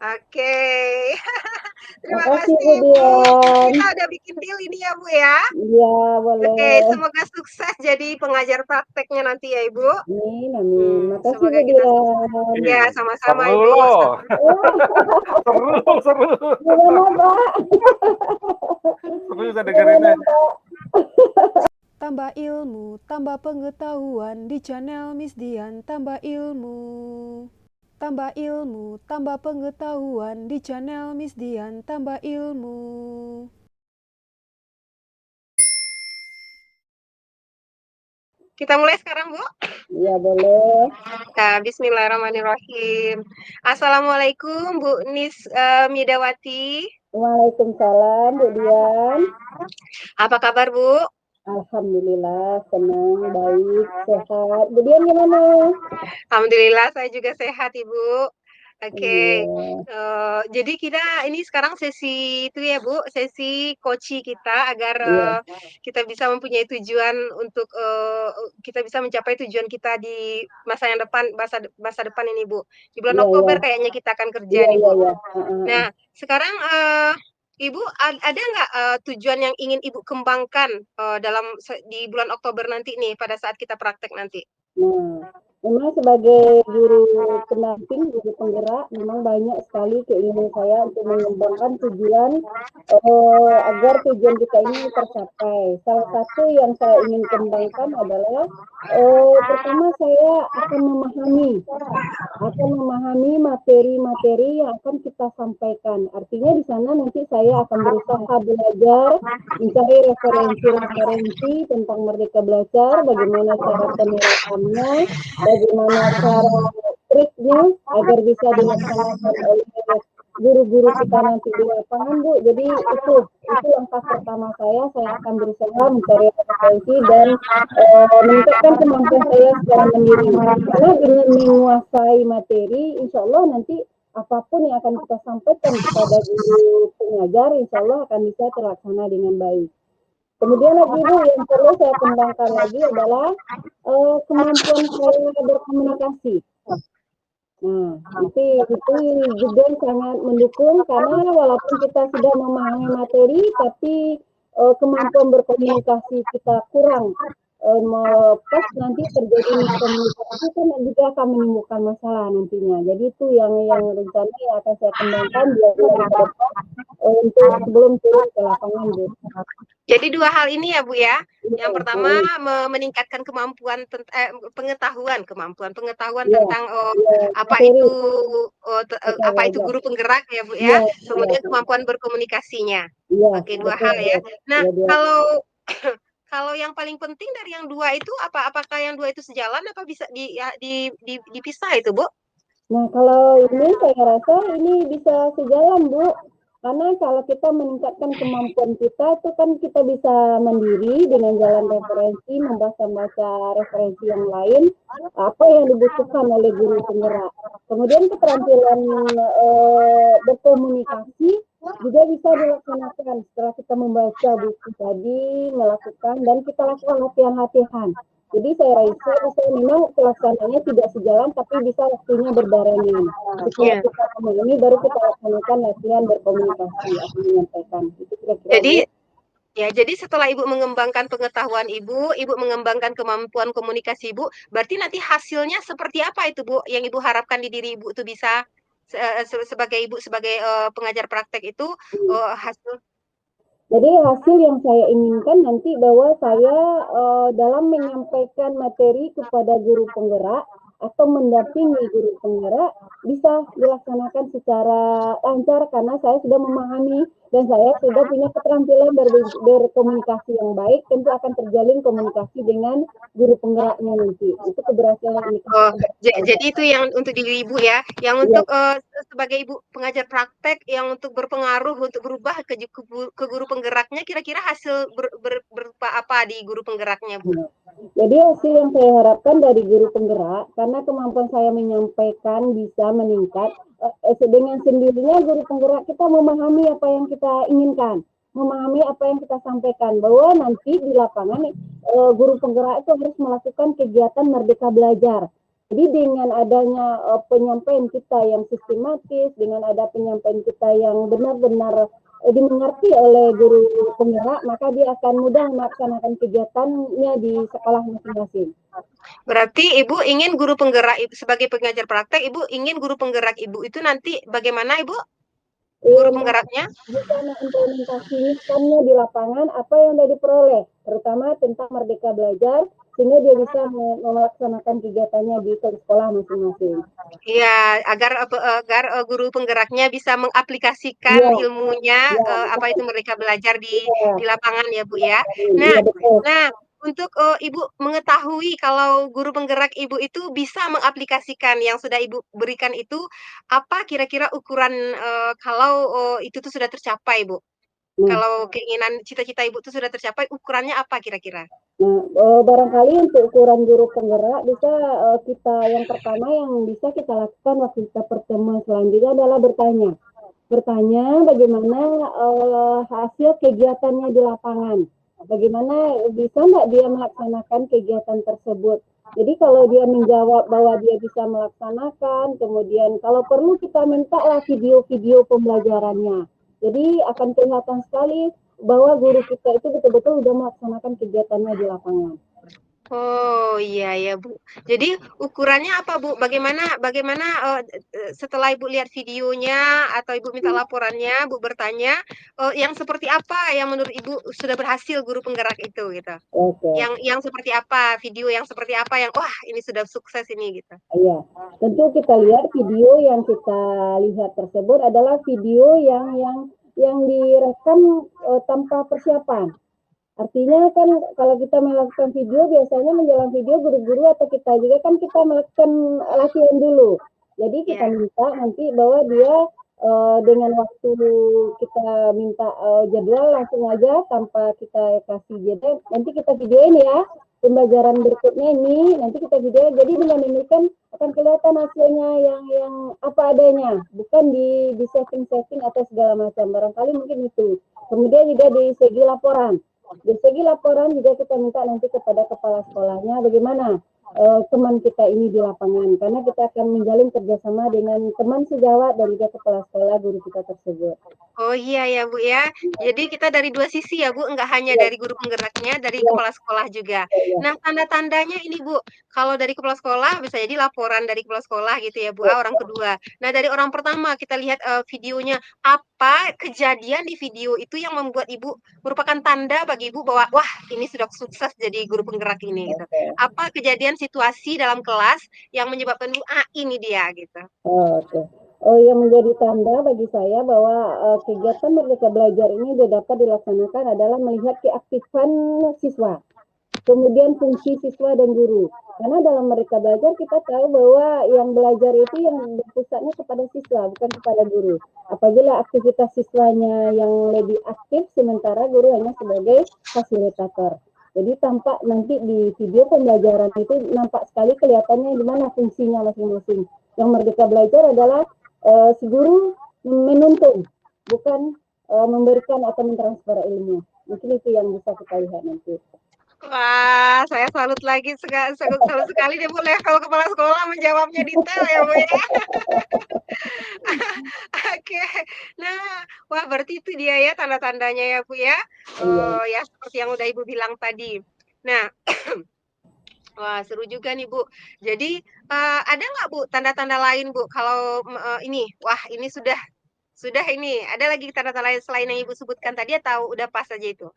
Oke. Terima Makasih kasih Bu Ibu, Dian. kita udah bikin deal ini ya Bu ya. Iya, Oke, boleh. semoga sukses jadi pengajar prakteknya nanti ya Ibu. Amin, amin. Makasih Semoga Bu kita sukses. Dian. Ya, Ih, sama-sama seru Ibu. loh. Wah, Seru. gimana Pak? Seru bisa Gimana dengerinnya. Pak? Tambah ilmu, tambah pengetahuan di channel Miss Dian. Tambah ilmu, tambah ilmu, tambah pengetahuan di channel Miss Dian. Tambah ilmu. Kita mulai sekarang Bu. Iya, boleh. Nah, Bismillahirrahmanirrahim. Assalamualaikum Bu Nis Midawati. Waalaikumsalam Bu Dian. Apa kabar Bu? Alhamdulillah, senang, baik, sehat. Bu Dian gimana? Alhamdulillah saya juga sehat Ibu. Oke, Iya, jadi kita ini sekarang sesi itu ya Bu, sesi coaching kita agar iya, kita bisa mempunyai tujuan untuk kita bisa mencapai tujuan kita di masa yang depan, masa depan ini Bu. Di bulan iya, iya, Oktober kayaknya kita akan kerja iya, nih iya, Bu. iya. Nah, sekarang Ibu ada nggak tujuan yang ingin Ibu kembangkan di bulan Oktober nanti nih pada saat kita praktek nanti? Nah, memang sebagai guru pendamping, guru penggerak, memang banyak sekali keinginan saya untuk mengembangkan tujuan agar tujuan kita ini tercapai. Salah satu yang saya ingin kembangkan adalah pertama saya akan memahami materi-materi yang akan kita sampaikan. Artinya di sana nanti saya akan berusaha belajar, mencari referensi-referensi tentang Merdeka Belajar, bagaimana cara penerapannya, bagaimana cara triknya agar bisa dilaksanakan oleh guru-guru kita nanti di lapangan, Bu. Jadi itu langkah pertama saya akan berusaha mencari referensi dan meningkatkan kemampuan saya secara mandiri. Karena dengan menguasai materi, insya Allah nanti apapun yang akan kita sampaikan kepada guru pengajar, insya Allah akan bisa terlaksana dengan baik. Kemudian lagi Bu, yang perlu saya kembangkan lagi adalah kemampuan saya berkomunikasi. Nah, itu juga sangat mendukung karena walaupun kita sudah memahami materi, tapi kemampuan berkomunikasi kita kurang. Pas nanti terjadi miskomunikasi kan juga akan menimbulkan masalah nantinya. Jadi itu yang rencana yang akan saya kembangkan 2 bulan ke depan untuk sebelum turun ke lapangan, Bu. Jadi 2 hal ini ya, Bu, ya. Yang Iya, pertama meningkatkan kemampuan pengetahuan iya, tentang iya, apa materi itu kita apa itu belajar. guru penggerak ya, Bu, Iya, ya. iya, Kemudian kemampuan berkomunikasinya. iya, Oke, 2 betul, hal Bu. ya. Nah, Iya, dua. kalau kalau yang paling penting dari yang 2 itu apakah yang 2 itu sejalan apa bisa dipisah itu, Bu? Nah, kalau ini saya rasa ini bisa sejalan, Bu. Karena kalau kita meningkatkan kemampuan kita, itu kan kita bisa mandiri dengan jalan referensi, membaca-baca referensi yang lain, apa yang dibutuhkan oleh guru penggerak. Kemudian keterampilan berkomunikasi juga bisa dilaksanakan setelah kita membaca buku tadi, melakukan, dan kita lakukan latihan-latihan. Jadi saya rasa bisa memang pelaksananya tidak sejalan, tapi bisa waktunya berbarengan. Setelah Iya. kita memahami, baru kita laksanakan latihan berkomunikasi atau menyampaikan. Itu kira-kira, Jadi Bu. Ya, jadi setelah Ibu mengembangkan pengetahuan Ibu mengembangkan kemampuan komunikasi Ibu, berarti nanti hasilnya seperti apa itu, Bu, yang Ibu harapkan di diri Ibu itu bisa sebagai Ibu sebagai pengajar praktek itu hasil Jadi hasil yang saya inginkan nanti bahwa saya dalam menyampaikan materi kepada guru penggerak atau mendampingi guru penggerak bisa dilaksanakan secara lancar karena saya sudah memahami dan saya sudah punya keterampilan berkomunikasi yang baik, tentu akan terjalin komunikasi dengan guru penggeraknya nanti. Itu keberhasilan ini. Oh, jadi itu yang untuk diri Ibu ya, yang Iya, untuk sebagai Ibu pengajar praktek yang untuk berpengaruh untuk berubah ke guru penggeraknya kira-kira hasil berupa apa di guru penggeraknya, Bu? iya. Jadi hasil yang saya harapkan dari guru penggerak, karena kemampuan saya menyampaikan bisa meningkat, dengan sendirinya guru penggerak kita memahami apa yang kita inginkan, memahami apa yang kita sampaikan, bahwa nanti di lapangan guru penggerak itu harus melakukan kegiatan Merdeka Belajar. Jadi dengan adanya penyampaian kita yang sistematis, dengan ada penyampaian kita yang benar-benar dimengerti oleh guru penggerak, maka dia akan mudah melaksanakan kegiatannya di sekolah masing-masing. Berarti Ibu ingin guru penggerak sebagai pengajar praktek, Ibu ingin guru penggerak Ibu itu nanti bagaimana Ibu? Guru penggeraknya? Bisa mengimplementasikannya di lapangan apa yang sudah diperoleh, terutama tentang Merdeka Belajar, sehingga dia bisa melaksanakan kegiatannya di sekolah masing-masing. Iya, agar guru penggeraknya bisa mengaplikasikan Iya, ilmunya, iya, apa itu Merdeka Belajar iya, di lapangan ya, Bu, ya. iya Nah betul. nah, untuk, Ibu mengetahui kalau guru penggerak Ibu itu bisa mengaplikasikan yang sudah Ibu berikan itu, apa kira-kira ukuran, kalau, itu tuh sudah tercapai, Bu? Nah, Kalau keinginan cita-cita Ibu tuh sudah tercapai, ukurannya apa kira-kira? barangkali untuk ukuran guru penggerak bisa kita yang pertama yang bisa kita lakukan waktu kita pertemuan selanjutnya adalah bertanya. Bertanya bagaimana hasil kegiatannya di lapangan. Bagaimana bisa nggak dia melaksanakan kegiatan tersebut. Jadi kalau dia menjawab bahwa dia bisa melaksanakan, kemudian kalau perlu kita minta lah video-video pembelajarannya. Jadi akan kelihatan sekali bahwa guru kita itu betul-betul sudah melaksanakan kegiatannya di lapangan. Oh, iya ya, Bu. Jadi ukurannya apa, Bu? Bagaimana, setelah Ibu lihat videonya atau Ibu minta laporannya, Bu bertanya, yang seperti apa yang menurut Ibu sudah berhasil guru penggerak itu, gitu? Oke. Yang seperti apa, video yang seperti apa yang, "Wah, ini sudah sukses ini," gitu? Iya, tentu kita lihat video yang kita lihat tersebut adalah video yang direkam tanpa persiapan. Artinya kan kalau kita melakukan video biasanya menjelang video guru-guru atau kita juga kan kita melakukan latihan dulu. Jadi kita Iya. minta nanti bahwa dia dengan waktu kita minta jadwal langsung aja tanpa kita kasih jeda, nanti kita videoin ya pembelajaran berikutnya ini, nanti kita video. Jadi dengan ini kan akan kelihatan hasilnya yang apa adanya, bukan di setting-setting atau segala macam. Barangkali mungkin itu. Kemudian juga di segi laporan. Di segi laporan juga kita minta nanti kepada kepala sekolahnya bagaimana teman kita ini di lapangan, karena kita akan menjalin kerjasama dengan teman sejawat dan juga kepala sekolah guru kita tersebut. Oh, iya ya, Bu, ya. Jadi kita dari 2 sisi ya, Bu, enggak hanya Iya, dari guru penggeraknya, dari iya, kepala sekolah juga. iya, iya. Nah, tanda-tandanya ini, Bu, kalau dari kepala sekolah bisa jadi laporan dari kepala sekolah gitu ya, Bu, orang kedua. Nah, dari orang pertama kita lihat, videonya, apa kejadian di video itu yang membuat Ibu merupakan tanda bagi Ibu bahwa, "Wah, ini sudah sukses jadi guru penggerak ini," gitu. Oke. Apa kejadian situasi dalam kelas yang menyebabkan Ibu, "Ah, ini dia," gitu? Oke. Oh, yang menjadi tanda bagi saya bahwa kegiatan Merdeka Belajar ini dapat dilaksanakan adalah melihat keaktifan siswa, kemudian fungsi siswa dan guru. Karena dalam Merdeka Belajar kita tahu bahwa yang belajar itu yang berpusatnya kepada siswa, bukan kepada guru. Apabila aktivitas siswanya yang lebih aktif, sementara guru hanya sebagai fasilitator. Jadi tampak nanti di video pembelajaran itu nampak sekali kelihatannya di mana fungsinya masing-masing. Yang Merdeka Belajar adalah si guru menuntun, bukan memberikan atau mentransfer ilmu. Mungkin itu yang bisa kita lihat nanti. Wah, saya salut lagi salut sekali nih, Bu, level kepala sekolah menjawabnya detail ya, Bu, ya. Oke. Nah, wah berarti itu dia ya tanda-tandanya ya, Bu, ya. Iya. Ya seperti yang udah Ibu bilang tadi. Nah, wah seru juga nih, Bu. Jadi, ada nggak, Bu, tanda-tanda lain, Bu, kalau, ini, wah ini sudah ini, ada lagi tanda-tanda lain selain yang Ibu sebutkan tadi atau udah pas aja itu?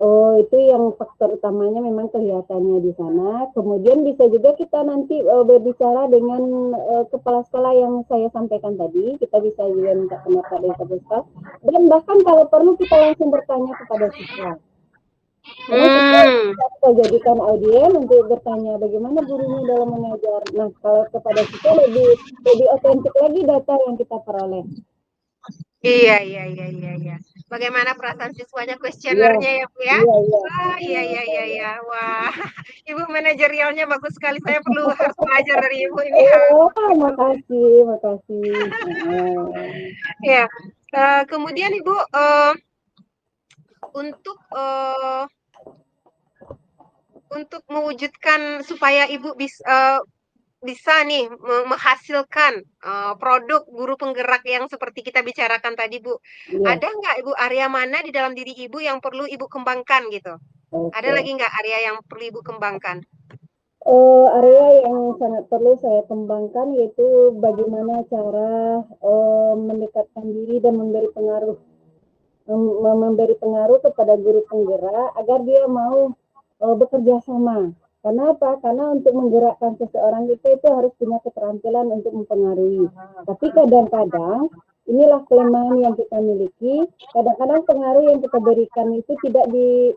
Oh, itu yang faktor utamanya memang kelihatannya di sana. Kemudian bisa juga kita nanti berbicara dengan kepala sekolah yang saya sampaikan tadi. Kita bisa juga minta pendapat dari kepala sekolah. Dan bahkan kalau perlu kita langsung bertanya kepada siswa. Karena siswa Hmm. kita jadikan audien untuk bertanya bagaimana gurunya dalam mengajar. Nah, kalau kepada siswa lebih otentik lagi data yang kita peroleh. Iya iya iya iya iya. Bagaimana perasaan siswanya Iya, kuesionernya ya, Bu, ya? iya, iya. Wah, iya iya iya iya. Wah, Ibu manajerialnya bagus sekali, saya harus belajar dari Ibu ini hal Oh, itu. makasih, makasih. Ya, kemudian Ibu, untuk, untuk mewujudkan supaya Ibu bisa nih menghasilkan produk guru penggerak yang seperti kita bicarakan tadi, Bu. Iya, Ada nggak Ibu area mana di dalam diri Ibu yang perlu Ibu kembangkan gitu? Ada oke. lagi nggak area yang perlu Ibu kembangkan? Area yang sangat perlu saya kembangkan yaitu bagaimana cara mendekatkan diri dan memberi pengaruh kepada guru penggerak agar dia mau bekerja sama. Karena apa? Karena untuk menggerakkan seseorang itu harus punya keterampilan untuk mempengaruhi. Tapi kadang-kadang inilah kelemahan yang kita miliki. Kadang-kadang pengaruh yang kita berikan itu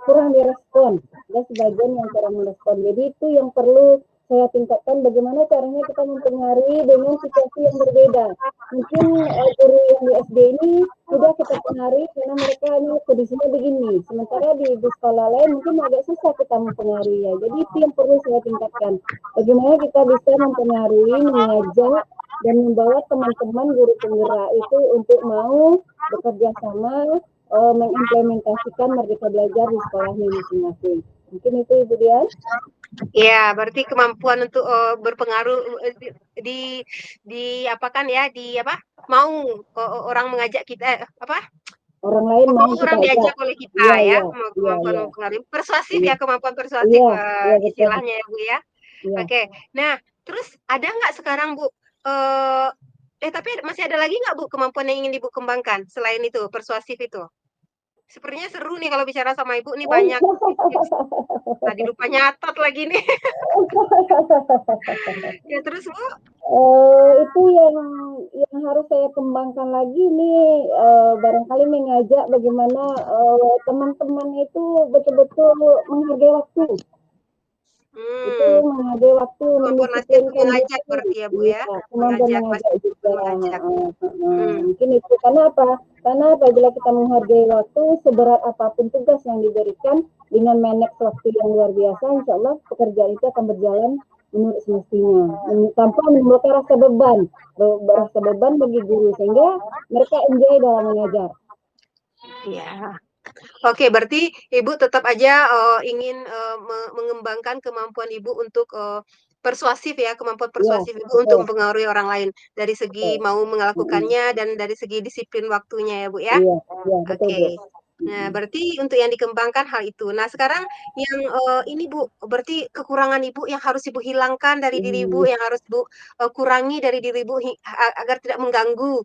kurang direspon. Ada sebagian yang kurang merespon. Jadi itu yang perlu saya tingkatkan bagaimana caranya kita mempengaruhi dengan situasi yang berbeda. Mungkin guru yang di SD ini sudah kita pengaruhi karena mereka ini kondisinya begini. Sementara di sekolah lain mungkin agak susah kita mempengaruhi ya. Jadi itu yang perlu saya tingkatkan. Bagaimana kita bisa mempengaruhi, mengajak, dan membawa teman-teman guru penggerak itu untuk mau bekerja sama mengimplementasikan Merdeka Belajar di sekolahnya masing-masing. Mungkin itu Ibu Dian. Ya, berarti kemampuan untuk berpengaruh apa kan ya mau orang mengajak kita Orang lain mau pokoknya kita orang ajak. diajak oleh kita Iya, ya, iya, iya, kemampuan iya. mempengaruhi. Persuasif Iya, ya, kemampuan persuasif iya, iya betul. istilahnya ya, Bu ya. Iya. Oke. Nah, terus ada nggak sekarang, Bu, tapi masih ada lagi nggak, Bu, kemampuan yang ingin Ibu kembangkan selain itu, persuasif itu? Sepertinya seru nih kalau bicara sama Ibu nih banyak tips-tips. Tadi lupa nyatat lagi nih. Ya terus, Bu? Itu yang harus saya kembangkan lagi nih barangkali mengajak bagaimana teman-teman itu betul-betul menghargai waktu. Itu menghargai waktu, Kemampuan mendisiplinkan mengajak diri. berarti ya, Bu Iya, ya? kemampuan Mengajak, mengajak pasti juga. mengajak. Mungkin itu karena apa? Karena apabila kita menghargai waktu, seberat apapun tugas yang diberikan dengan manage waktu yang luar biasa, insya Allah pekerjaan itu akan berjalan menurut semestinya, tanpa menimbulkan rasa beban bagi guru sehingga mereka enjoy dalam mengajar. Iya. Oke, berarti Ibu tetap aja ingin mengembangkan kemampuan Ibu untuk persuasif ya, kemampuan Iya, persuasif Ibu untuk betul, mempengaruhi orang lain dari segi betul. mau Mm-mm. melakukannya dan dari segi disiplin waktunya ya, Bu ya. Iya, iya betul Bu. Oke. Nah, berarti untuk yang dikembangkan hal itu. Nah, sekarang yang ini Bu, berarti kekurangan Ibu yang harus Ibu hilangkan dari diri Ibu, Mm. yang harus Ibu kurangi dari diri Ibu agar tidak mengganggu,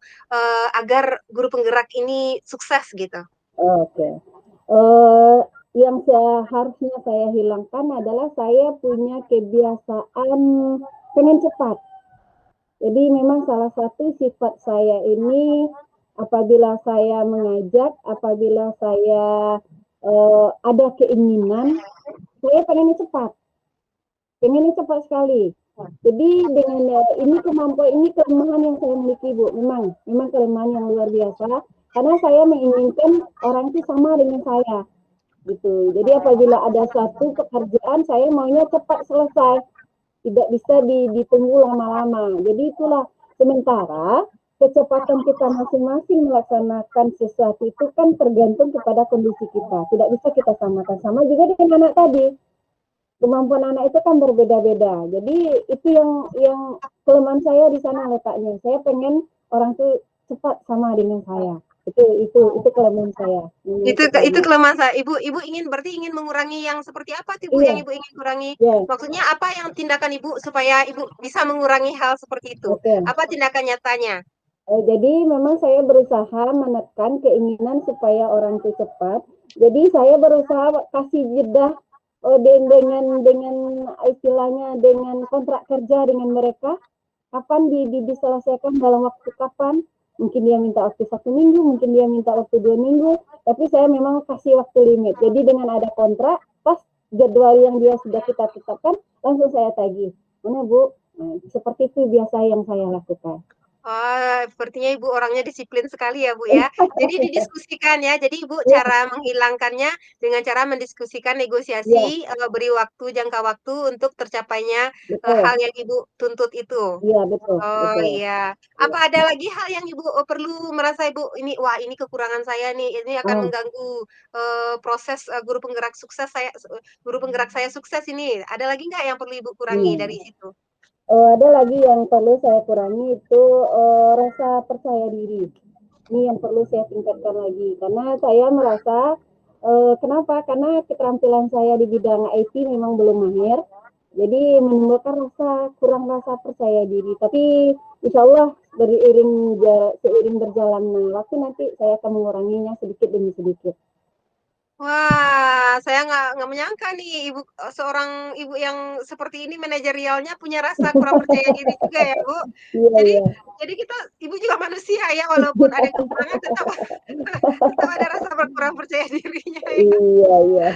agar guru penggerak ini sukses gitu. Oke. Yang seharusnya saya hilangkan adalah saya punya kebiasaan pengen cepat. Jadi memang salah satu sifat saya ini apabila saya mengajak, apabila saya ada keinginan, saya pengennya cepat. Pengennya cepat sekali. Jadi dengan ini kelemahan yang saya miliki Bu. Memang kelemahan yang luar biasa. Karena saya menginginkan orang itu sama dengan saya gitu. Jadi apabila ada suatu pekerjaan saya maunya cepat selesai, tidak bisa ditunggu lama-lama. Jadi itulah sementara kecepatan kita masing-masing melaksanakan sesuatu itu kan tergantung kepada kondisi kita. Tidak bisa kita samakan. Sama juga dengan anak tadi. Kemampuan anak itu kan berbeda-beda. Jadi itu yang kelemahan saya di sana letaknya. Saya pengen orang itu cepat sama dengan saya. Itu kelemahan saya. Itu kelemahan saya. Ibu berarti ingin mengurangi yang seperti apa tuh, Bu, yang Iya, Ibu ingin kurangi? ya. Maksudnya apa yang tindakan Ibu supaya Ibu bisa mengurangi hal seperti itu? Oke. Apa tindakan nyatanya? Jadi memang saya berusaha menekan keinginan supaya orang itu cepat. Jadi saya berusaha kasih jeda dengan istilahnya dengan kontrak kerja dengan mereka. Kapan diselesaikan dalam waktu kapan? Mungkin dia minta waktu 1 minggu, mungkin dia minta waktu 2 minggu. Tapi saya memang kasih waktu limit. Jadi dengan ada kontrak, pas jadwal yang dia sudah kita tetapkan, langsung saya tagih. Mana Bu? Nah, seperti itu biasa yang saya lakukan. Sepertinya Ibu orangnya disiplin sekali ya, Bu, ya. Jadi didiskusikan ya. Jadi Ibu Ya, cara menghilangkannya dengan cara mendiskusikan ya, negosiasi, beri waktu, jangka waktu untuk tercapainya betul. hal yang Ibu tuntut itu. Iya, betul, Oh betul. iya. Iya. Apa ada lagi hal yang Ibu perlu merasa Ibu ini, wah ini kekurangan saya nih, ini akan Ah, mengganggu proses guru penggerak saya sukses ini. Ada lagi nggak yang perlu Ibu kurangi hmm. dari situ? Ada lagi yang perlu saya kurangi itu rasa percaya diri. Ini yang perlu saya tingkatkan lagi karena saya merasa kenapa? Karena keterampilan saya di bidang IT memang belum mahir, jadi menimbulkan kurang rasa percaya diri. Tapi insya Allah seiring berjalannya waktu nanti saya akan menguranginya sedikit demi sedikit. Wah, saya nggak menyangka nih seorang ibu yang seperti ini manajerialnya punya rasa kurang percaya diri juga ya, Bu. Iya, Jadi iya. jadi ibu juga manusia ya, walaupun ada kekurangan tetap tetap ada rasa kurang percaya dirinya ya. Iya, iya.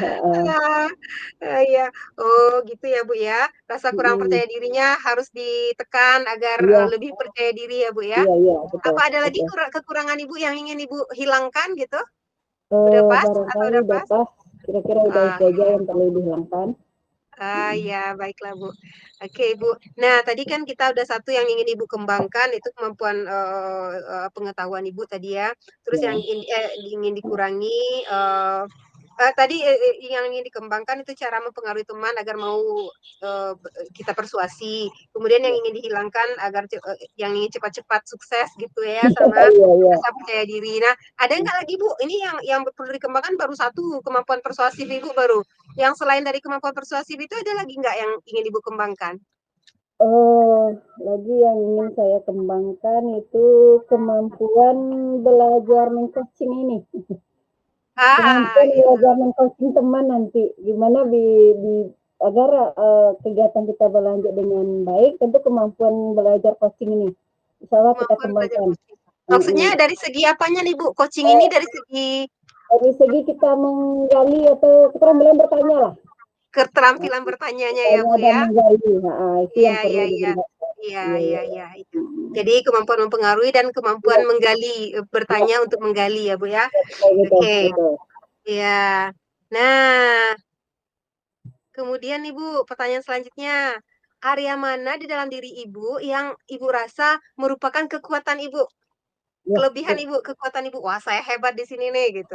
Ah, iya. Oh, gitu ya, Bu, ya. Rasa kurang Mm-mm. percaya dirinya harus ditekan agar Iya, lebih percaya diri ya, Bu, ya. iya, iya, betul, Apa ada lagi betul. kekurangan Ibu yang ingin Ibu hilangkan gitu? Udah pas atau Barangkali udah udah pas? pas, kira-kira udah Ah, itu aja yang perlu dihilangkan. ya, baiklah, Bu. Oke, Bu. Nah, tadi kan kita udah satu yang ingin Ibu kembangkan, itu kemampuan pengetahuan Ibu tadi ya. Terus yang Ya, ingin dikurangi, tadi yang ingin dikembangkan itu cara mempengaruhi teman agar mau kita persuasi. Kemudian yang ya. ingin dihilangkan agar yang ingin cepat-cepat sukses gitu ya, sama Iya, iya. rasa percaya diri. Nah, ada nggak lagi Bu? Ini yang perlu dikembangkan baru satu, kemampuan persuasif Ibu baru. Yang selain dari kemampuan persuasif itu ada lagi nggak yang ingin Ibu kembangkan? Lagi yang ingin saya kembangkan itu kemampuan belajar men-coaching ini. Kemampuan Itu. belajar men-coaching teman nanti. Gimana agar kegiatan kita berlanjut dengan baik, tentu kemampuan belajar coaching ini. Insya Allah kita Kemampuan belajar kembangkan. coaching. Maksudnya dari segi apanya nih Bu? Coaching ini Eh, dari segi dari segi kita menggali atau keterampilan bertanya lah. keterampilan bertanyanya ya Bertanya Bu dan ya? menggali. Itu Iya, yang perlu iya, iya. ditingkatkan. Iya, Iya, iya, iya. iya, itu. Jadi kemampuan mempengaruhi dan kemampuan Iya, menggali, iya, bertanya untuk menggali ya, Bu, ya? betul, betul, Oke, betul. iya. Nah, kemudian nih, Bu, pertanyaan selanjutnya. Area mana di dalam diri Ibu yang Ibu rasa merupakan kekuatan Ibu? Ya, Kelebihan ya. Ibu, kekuatan Ibu. Wah, saya hebat di sini nih, gitu.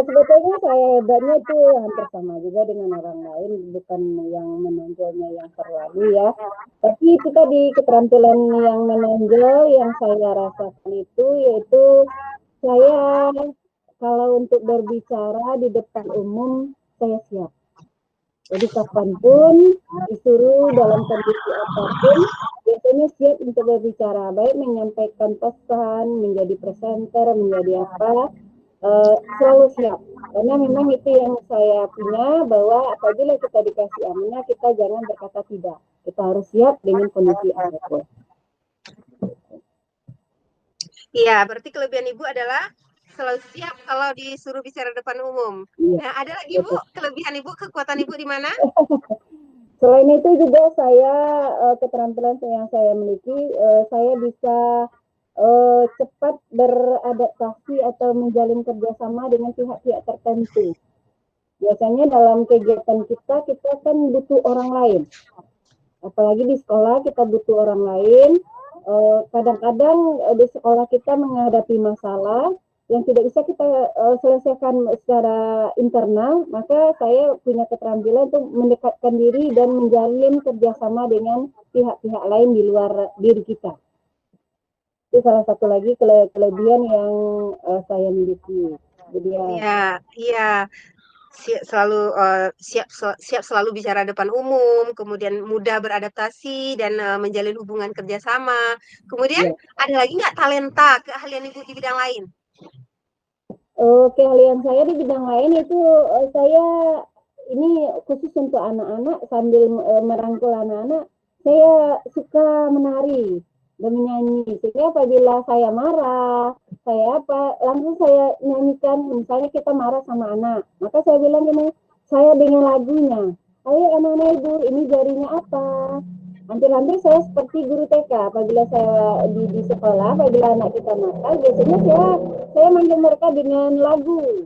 Sebetulnya saya hebatnya itu hampir sama juga dengan orang lain, bukan yang menonjolnya yang terlalu ya. Tapi itu tadi keterampilan yang menonjol yang saya rasakan itu yaitu saya kalau untuk berbicara di depan umum saya siap. Jadi kapanpun disuruh dalam kondisi apapun, biasanya siap untuk berbicara, baik menyampaikan pesan, menjadi presenter, menjadi apa, selalu siap. Karena memang itu yang saya punya, bahwa apabila kita dikasih amanah, kita jangan berkata tidak. Kita harus siap dengan kondisi apapun. Iya, berarti kelebihan Ibu adalah selalu siap kalau disuruh bicara depan umum. Iya, Nah, ada lagi, Bu, betul. kelebihan Ibu, kekuatan Ibu di mana? Selain itu juga saya keterampilan yang saya miliki, saya bisa cepat beradaptasi atau menjalin kerjasama dengan pihak-pihak tertentu. Biasanya dalam kegiatan kita kan butuh orang lain. Apalagi di sekolah kita butuh orang lain. Kadang-kadang di sekolah kita menghadapi masalah yang tidak bisa kita selesaikan secara internal, maka saya punya keterampilan untuk mendekatkan diri dan menjalin kerjasama dengan pihak-pihak lain di luar diri kita. Itu salah satu lagi kelebihan yang saya miliki. Jadi ya, Iya, iya. Siap selalu bicara depan umum, kemudian mudah beradaptasi dan menjalin hubungan kerjasama. Kemudian ya. ada lagi nggak talenta, keahlian Ibu di bidang lain? Keahlian saya di bidang lain itu saya ini khusus untuk anak-anak sambil merangkul anak-anak, saya suka menari dan menyanyi. Sehingga apabila saya marah, saya apa, langsung saya nyanyikan. Misalnya kita marah sama anak, maka saya bilang gini, saya dengan lagunya, ayo anak-anak ibu, ini jarinya apa? Hampir-hampir saya seperti guru TK. Apabila saya di sekolah, apabila anak kita nakal, biasanya saya manggil mereka dengan lagu,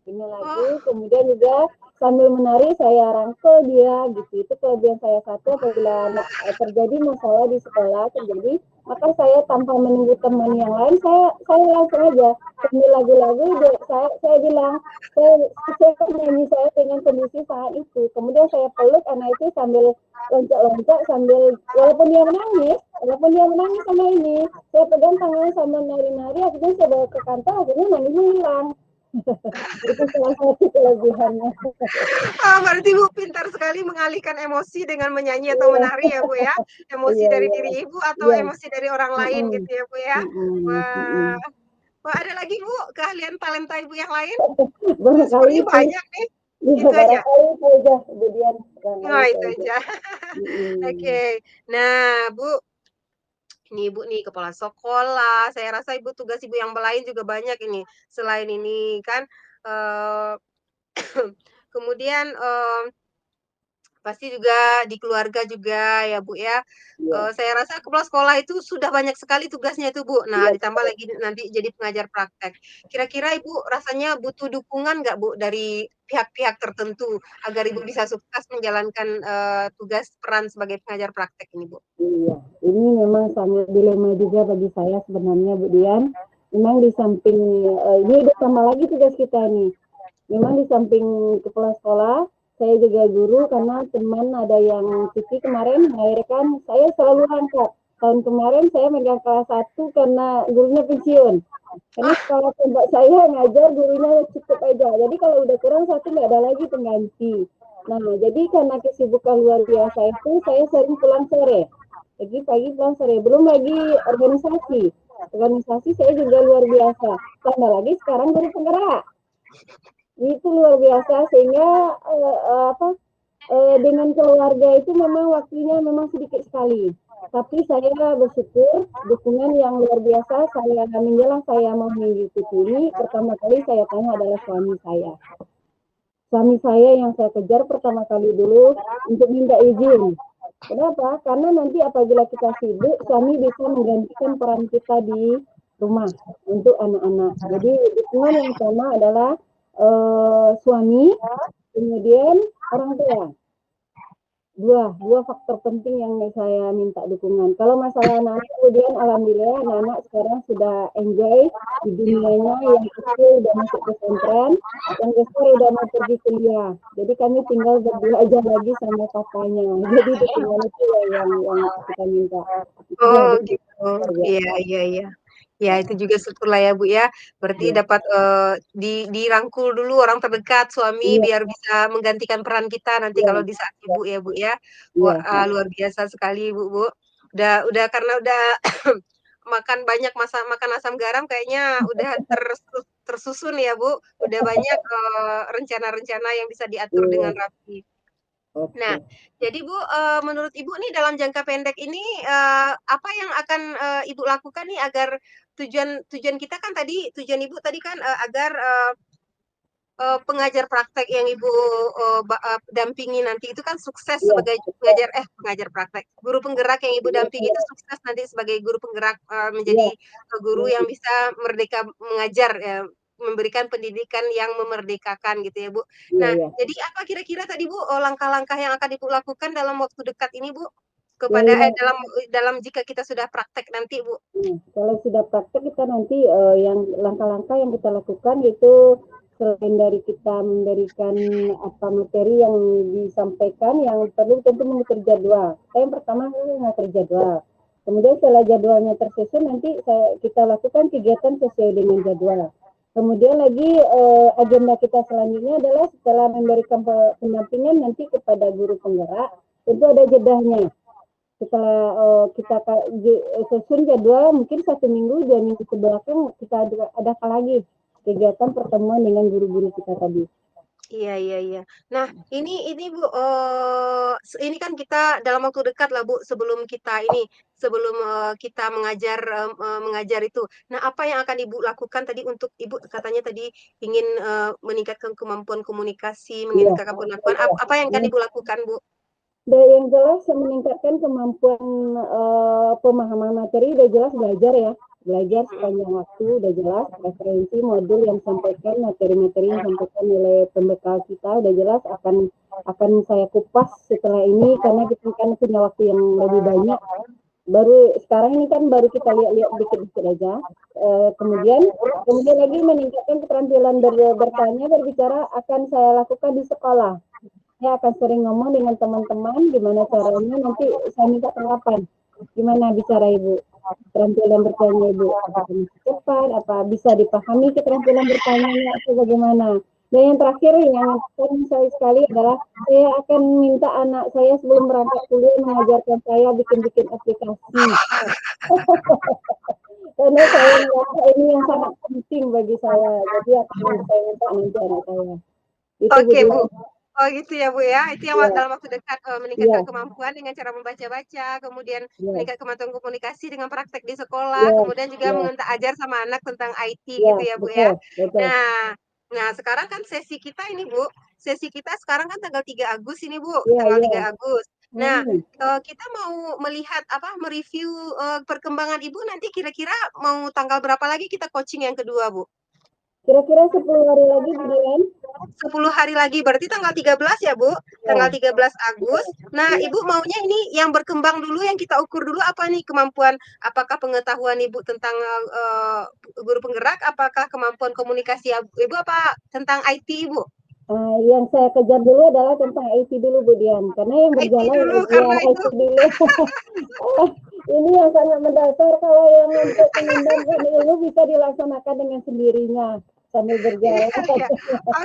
Oh, kemudian juga sambil menari saya rangkul dia gitu. Itu kelebihan saya satu. Apabila terjadi masalah di sekolah maka saya tanpa menunggu teman yang lain, saya langsung aja sambil lagu-lagu saya bilang saya nyanyi saya dengan kondisi saat itu. Kemudian saya peluk anak itu sambil loncat-loncat, sambil walaupun dia menangis sama ini, saya pegang tangan sambil nari-nari, akhirnya saya bawa ke kantor, akhirnya nangisnya hilang. Itu salah satu kelebihannya. Berarti Ibu pintar sekali mengalihkan emosi dengan menyanyi atau Iya, menari ya Bu ya? Emosi iya, dari iya, diri Ibu atau iya. emosi dari orang lain gitu ya Bu ya? Wah, Mm-mm. wah ada lagi Bu keahlian talenta Ibu yang lain? Barangkali Sepertinya itu, banyak nih. ya Itu aja. barangkali itu aja, kemudian barangkali Oh itu itu aja. aja. Mm-mm. Oke. Nah Bu, ini Ibu nih kepala sekolah. Saya rasa Ibu tugas Ibu yang lain juga banyak ini. Selain ini kan, eee, kemudian, pasti juga di keluarga juga ya, Bu, ya. Iya, Saya rasa kepala sekolah itu sudah banyak sekali tugasnya itu, Bu. Nah, iya ditambah betul. lagi nanti jadi pengajar praktek. Kira-kira Ibu rasanya butuh dukungan nggak, Bu, dari pihak-pihak tertentu agar Ibu bisa sukses menjalankan, tugas peran sebagai pengajar praktek ini, Bu? Iya, ini memang sangat dilema juga bagi saya sebenarnya, Bu Dian. Memang di samping ini udah sama lagi tugas kita nih. Memang di samping kepala sekolah, saya juga guru karena teman ada yang cuti kemarin melahirkan, saya selalu angkat. Tahun kemarin saya megang kelas 1 karena gurunya pensiun. Karena Ah, kalau tempat saya ngajar gurunya cukup aja. Jadi kalau udah kurang satu nggak ada lagi pengganti. Nah, jadi karena kesibukan luar biasa itu, saya sering pulang sore. Pagi-pagi pulang sore. Belum lagi organisasi. Organisasi saya juga luar biasa. Tambah lagi sekarang guru penggerak. Itu luar biasa sehingga dengan keluarga itu memang waktunya memang sedikit sekali. Tapi saya bersyukur dukungan yang luar biasa saya menjelang saya mau mengikuti ini, pertama kali saya tanya adalah suami saya. Suami saya yang saya kejar pertama kali dulu untuk minta izin. Kenapa? Karena nanti apabila kita sibuk, suami bisa menggantikan peran kita di rumah untuk anak-anak. Jadi dukungan yang pertama adalah suami, kemudian orang tua. Dua faktor penting yang saya minta dukungan. Kalau masalah anak-anak, kemudian alhamdulillah anak-anak sekarang sudah enjoy di dunianya, yang kecil udah masuk pesantren, yang besar udah mau pergi kuliah. Jadi kami tinggal berdua aja lagi sama papanya. Jadi dukungan itu yang kita minta. Itu oh jadi gitu. luar Iya biasa. iya iya. Ya itu juga syukurlah ya, Bu, ya. Berarti Iya, dapat, dirangkul dulu orang terdekat, suami, iya, biar bisa menggantikan peran kita nanti iya, kalau di saat sibuk ya, Bu, ya. Wah, iya, luar biasa sekali, Bu. Udah karena udah banyak makan asam garam kayaknya udah tersusun ya, Bu. Udah banyak, rencana-rencana yang bisa diatur dengan iya. rapi. Nah, Oke. jadi Bu, menurut Ibu nih dalam jangka pendek ini, apa yang akan, Ibu lakukan nih agar tujuan tujuan kita kan tadi tujuan Ibu tadi kan, agar, pengajar praktek yang Ibu, dampingi nanti itu kan sukses Iya, sebagai pengajar praktek, guru penggerak yang Ibu iya, dampingi itu iya, sukses nanti sebagai guru penggerak, iya, menjadi, guru yang bisa merdeka mengajar, memberikan pendidikan yang memerdekakan gitu ya, Bu. iya, Nah, iya. jadi apa kira-kira tadi, Bu, langkah-langkah yang akan Ibu lakukan dalam waktu dekat ini, Bu? Ya, Kepada dalam jika kita sudah praktek nanti, Bu? kalau sudah praktek kita nanti yang langkah-langkah yang kita lakukan itu selain dari kita memberikan apa materi yang disampaikan, yang perlu tentu mengatur jadwal. Yang pertama mengatur jadwal. Kemudian setelah jadwalnya tersusun nanti kita lakukan kegiatan sesuai dengan jadwal. Kemudian lagi agenda kita selanjutnya adalah setelah memberikan pendampingan nanti kepada guru penggerak, tentu ada jedahnya setelah kita susun jadwal mungkin 1 minggu 2 minggu ke belakang kita ada lagi kegiatan pertemuan dengan guru-guru kita tadi. Iya iya iya. Nah, ini Bu, ini kan kita dalam waktu dekat lah Bu, sebelum, kita mengajar itu. Nah, apa yang akan Ibu lakukan tadi untuk Ibu katanya tadi ingin, meningkatkan kemampuan komunikasi, Iya, meningkatkan pengakuan, apa yang akan Ibu lakukan, Bu? dan yang jelas meningkatkan kemampuan pemahaman materi udah jelas belajar ya. belajar sepanjang waktu, udah jelas referensi modul yang disampaikan, materi-materi yang disampaikan oleh pembekal kita udah jelas, akan saya kupas setelah ini karena kita kan punya waktu yang lebih banyak. Baru sekarang ini kan baru kita lihat-lihat dikit-dikit aja. Kemudian lagi meningkatkan keterampilan bertanya, berbicara akan saya lakukan di sekolah. Saya akan sering ngomong dengan teman-teman gimana caranya, nanti saya minta tanggapan. Gimana bicara Ibu? Keterampilan bertanya Ibu, apakah masih cepat, apa bisa dipahami keterampilan bertanya atau bagaimana? Dan yang terakhir yang penting sekali adalah saya akan minta anak saya sebelum berangkat kuliah mengajarkan saya bikin-bikin aplikasi. Karena saya merasa ini yang sangat penting bagi saya. Jadi akan saya minta nanti anak saya. Itu Oke, Bu. Bu. Oh gitu ya Bu ya, itu yang Ya. dalam waktu dekat meningkatkan Ya. kemampuan dengan cara membaca-baca, kemudian Ya. meningkatkan kemampuan komunikasi dengan praktek di sekolah, Ya. kemudian juga Ya. mengentak ajar sama anak tentang IT Ya, gitu ya Bu betul, ya. betul. Nah sekarang kan sesi kita ini Bu, sesi kita sekarang kan tanggal 3 Agustus ini Bu, Ya, tanggal ya. 3 Agustus. Nah, kita mau melihat mereview perkembangan Ibu nanti kira-kira mau tanggal berapa lagi kita coaching yang kedua Bu? Kira-kira 10 hari lagi bulan. 10 hari lagi, berarti tanggal 13 ya Bu? Tanggal 13 Agustus. Nah, Ibu maunya ini yang berkembang dulu, yang kita ukur dulu apa nih kemampuan, apakah pengetahuan Ibu tentang guru penggerak, apakah kemampuan komunikasi Ibu, apa tentang IT Ibu? Yang saya kejar dulu adalah tentang IT dulu Bu Dian, karena yang IT berjalan dulu, ya karena IT itu dulu. Ini yang sangat mendasar, kalau yang untuk mengembangkan ilmu bisa dilaksanakan dengan sendirinya sambil berjalan. Iya.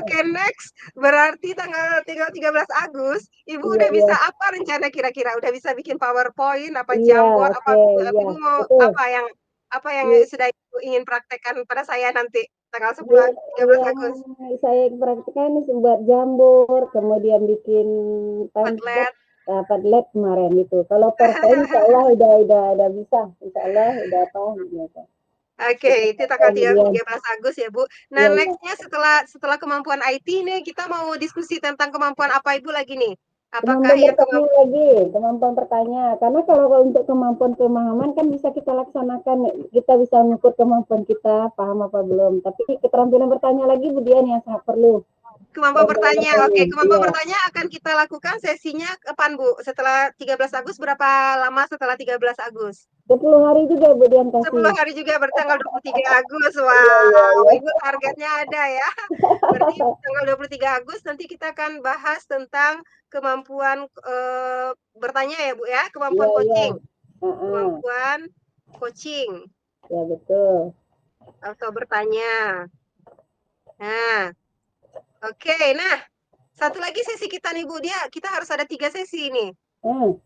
Oke, next. Berarti tanggal 13 Agustus, Ibu Iya, udah bisa iya. apa rencana kira-kira? Udah bisa bikin PowerPoint, apa Iya, Jamboard, apa oke, iya, Ibu mau betul. apa yang Iya. sudah Ibu ingin praktekkan pada saya nanti tanggal 13 Yang Agustus? saya praktekkan buat Jamboard, kemudian bikin pamflet, Padlet kemarin itu. Kalau PowerPoint insya Allah udah bisa, insya Allah udah tahu gitu. Oke, itu tanggal 13 Agustus ya Bu. Nah, Iya, iya. nextnya setelah kemampuan IT nih, kita mau diskusi tentang kemampuan apa Ibu lagi nih? Apakah Kemampuan yang bertanya lagi, kemampuan bertanya. Karena kalau untuk kemampuan pemahaman kan bisa kita laksanakan, kita bisa mengukur kemampuan kita, paham apa belum. Tapi keterampilan bertanya lagi Bu Dian yang sangat perlu. Kemampuan bertanya, oke. Kemampuan Iya. bertanya akan kita lakukan sesinya kapan Bu? Setelah 13 Agustus, berapa lama setelah 13 Agustus? 10 hari juga Bu Dian kasih. 10 hari juga, bertanggal 23 Agustus. Wow, Iya. Ibu targetnya ada ya. Berarti tanggal 23 Agustus nanti kita akan bahas tentang kemampuan bertanya ya Bu ya, kemampuan coaching. Kemampuan coaching. Ya, betul. Atau bertanya. Nah, oke. Nah, satu lagi sesi kita nih Bu, kita harus ada 3 sesi ini.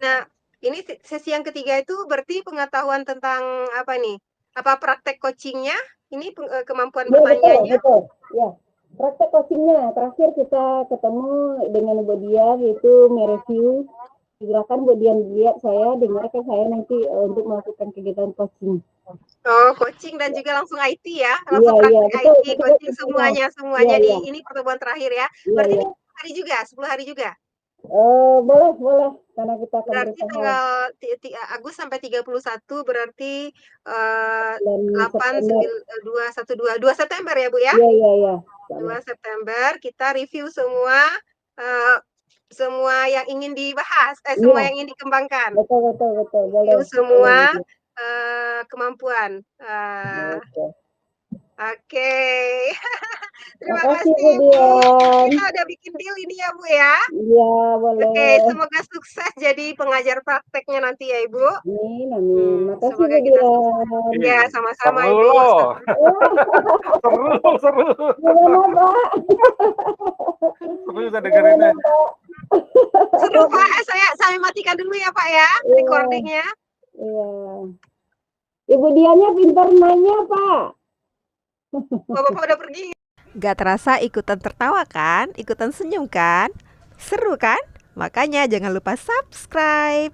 Nah, ini sesi yang ketiga itu berarti pengetahuan tentang apa nih? Apa praktek coachingnya? Ini kemampuan bertanyanya? Betul. Ya, praktek coachingnya. Terakhir kita ketemu dengan Bu Dian, itu mereview. Silakan Bu Dian lihat saya, dengarkan saya nanti untuk melakukan kegiatan coaching. Oh, coaching dan juga langsung IT ya? Langsung praktek IT, coaching semuanya di ini pertemuan terakhir ya? Berarti ini 10 hari juga, 10 hari juga? Boleh, karena kita akan berarti tanggal Agustus sampai 31 berarti 2 September ya Bu ya? Iya. 2 September kita review semua yang ingin dibahas, semua yang ingin dikembangkan. Betul. Boleh. Review semua kemampuan. Oke. Terima kasih Bu. Kita udah bikin deal ini ya Bu ya. Iya, boleh. Oke, semoga sukses jadi pengajar prakteknya nanti ya Ibu. Amin. Makasih Semoga Bu kita Dian. ya sama-sama Ibu. Seru. Gimana Pak? Seru bisa dengerinnya. Seru Pak, saya matikan dulu ya Pak ya, recordingnya. Iya. Ibu Diannya pintar nanya Pak. Bapak udah pergi. Gak terasa ikutan tertawa kan? Ikutan senyum kan? Seru kan? Makanya jangan lupa subscribe.